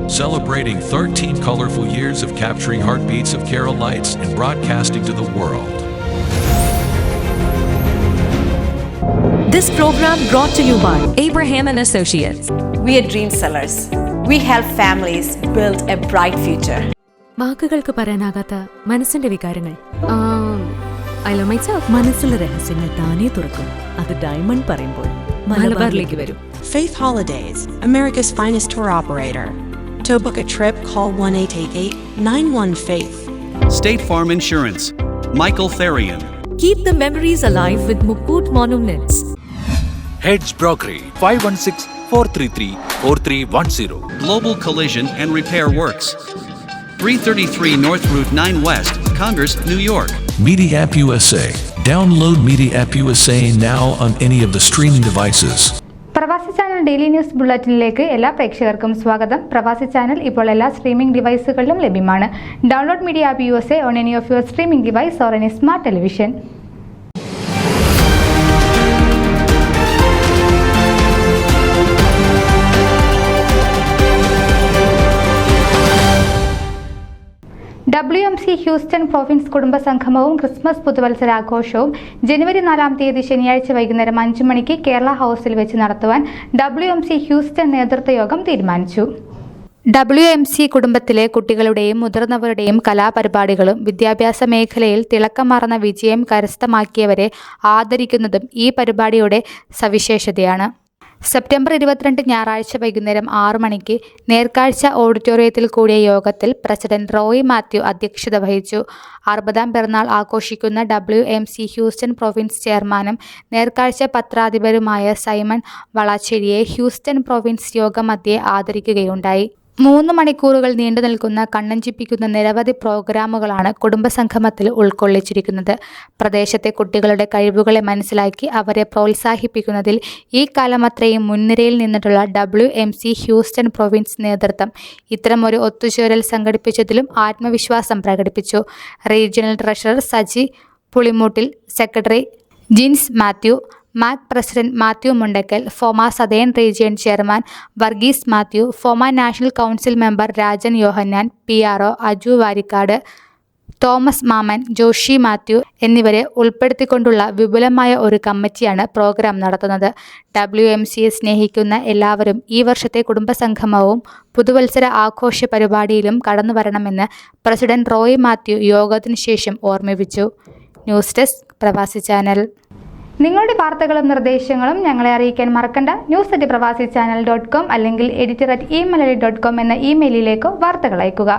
celebrating 13 colorful years of capturing heartbeats of Kerala lights and broadcasting to the world. This program brought to you by Abraham and Associates. We are dream sellers. We help families build a bright future. വാക്കുകൾക്ക് പറയാനാകാത്ത മനസ്സിന്റെ വികാരങ്ങൾ. I love myself. മനസ്സിലെ രഹസ്യങ്ങൾ താനേ തുറക്കും. അത് diamond പറയുമ്പോൾ മലബാറിലേക്ക് വരും. Faith Holidays, America's finest tour operator. To book a trip, call 1-888-91-FAITH. State Farm Insurance, Michael Therian. Keep the memories alive with Mukut Monuments. Heads Brokery 516-433-4310. Global Collision and Repair Works, 333 North Route 9 West, Congress, New York. Media App USA. Download Media App USA now on any of the streaming devices. പ്രവാസി channel daily news ബുള്ളറ്റിനിലേക്ക് എല്ലാ പ്രേക്ഷകർക്കും സ്വാഗതം. പ്രവാസി channel ഇപ്പോൾ എല്ലാ streaming ഡിവൈസുകളിലും ലഭ്യമാണ്. Download media app USA on any of your streaming device or any smart television. WMC Houston province കുടുംബസംഗമവും Christmas പുതുവത്സരാഘോഷവും ജനുവരി 4-ാം തീയതി ശനിയാഴ്ച വൈകുന്നേരം 5 മണിക്ക് കേരള ഹൗസിൽ വെച്ച് നടത്തുവാൻ WMC ഹ്യൂസ്റ്റൺ നേതൃത്വ യോഗം തീരുമാനിച്ചു. WMC കുടുംബത്തിലെ കുട്ടികളുടെയും മുതിർന്നവരുടെയും കലാപരിപാടികളും വിദ്യാഭ്യാസ മേഖലയിൽ തിളക്കമാർന്ന വിജയം കരസ്ഥമാക്കിയവരെ ആദരിക്കുന്നതും ഈ പരിപാടിയുടെ സവിശേഷതയാണ്. സെപ്റ്റംബർ 22 ഞായറാഴ്ച വൈകുന്നേരം 6 മണിക്ക് നേർക്കാഴ്ച ഓഡിറ്റോറിയത്തിൽ കൂടിയ യോഗത്തിൽ പ്രസിഡന്റ് റോയ് മാത്യു അധ്യക്ഷത വഹിച്ചു. 60-ാം പിറന്നാൾ ആഘോഷിക്കുന്ന WMC ഹ്യൂസ്റ്റൺ പ്രൊവിൻസ് ചെയർമാനും നേർക്കാഴ്ച പത്രാധിപരുമായ സൈമൺ വളാച്ചേരിയെ ഹ്യൂസ്റ്റൺ പ്രൊവിൻസ് യോഗമധ്യേ ആദരിക്കുകയുണ്ടായി. 3 മണിക്കൂറുകൾ നീണ്ടു നിൽക്കുന്ന കണ്ണഞ്ചിപ്പിക്കുന്ന നിരവധി പ്രോഗ്രാമുകളാണ് കുടുംബസംഗമത്തിൽ ഉൾക്കൊള്ളിച്ചിരിക്കുന്നത്. പ്രദേശത്തെ കുട്ടികളുടെ കഴിവുകളെ മനസ്സിലാക്കി അവരെ പ്രോത്സാഹിപ്പിക്കുന്നതിൽ ഈ കാലമത്രയും മുൻനിരയിൽ നിന്നിട്ടുള്ള WMC ഹ്യൂസ്റ്റൺ പ്രൊവിൻസ് നേതൃത്വം ഇത്തരമൊരു ഒത്തുചേരൽ സംഘടിപ്പിച്ചതിലും ആത്മവിശ്വാസം പ്രകടിപ്പിച്ചു. Regional treasurer Saji Pulimoottil, secretary Jins Mathew, MAC president Mathew Mundakkal, FOMAA southern region chairman Varghese Mathew, FOMAA national council member Rajan Yohannan, PRO Aju Varikkad, Thomas Mammen, Joshy Mathew എന്നിവരെ ഉൾപ്പെടുത്തിക്കൊണ്ടുള്ള വിപുലമായ ഒരു കമ്മിറ്റിയാണ് പ്രോഗ്രാം നടത്തുന്നത്. WMCയെ സ്നേഹിക്കുന്ന എല്ലാവരും ഈ വർഷത്തെ കുടുംബസംഗമവും പുതുവത്സര ആഘോഷ പരിപാടിയിലും കടന്നു വരണമെന്ന് പ്രസിഡന്റ് റോയ് മാത്യു യോഗത്തിനു ശേഷം ഓർമ്മിപ്പിച്ചു. ന്യൂസ് ഡെസ്ക് പ്രവാസി ചാനൽ. നിങ്ങളുടെ വാർത്തകളും നിർദ്ദേശങ്ങളും ഞങ്ങളെ അറിയിക്കാൻ മറക്കണ്ട. news@pravasichannel.com അല്ലെങ്കിൽ editor@email.com എന്ന ഇമെയിലിലേക്ക് വാർത്തകൾ അയക്കുക.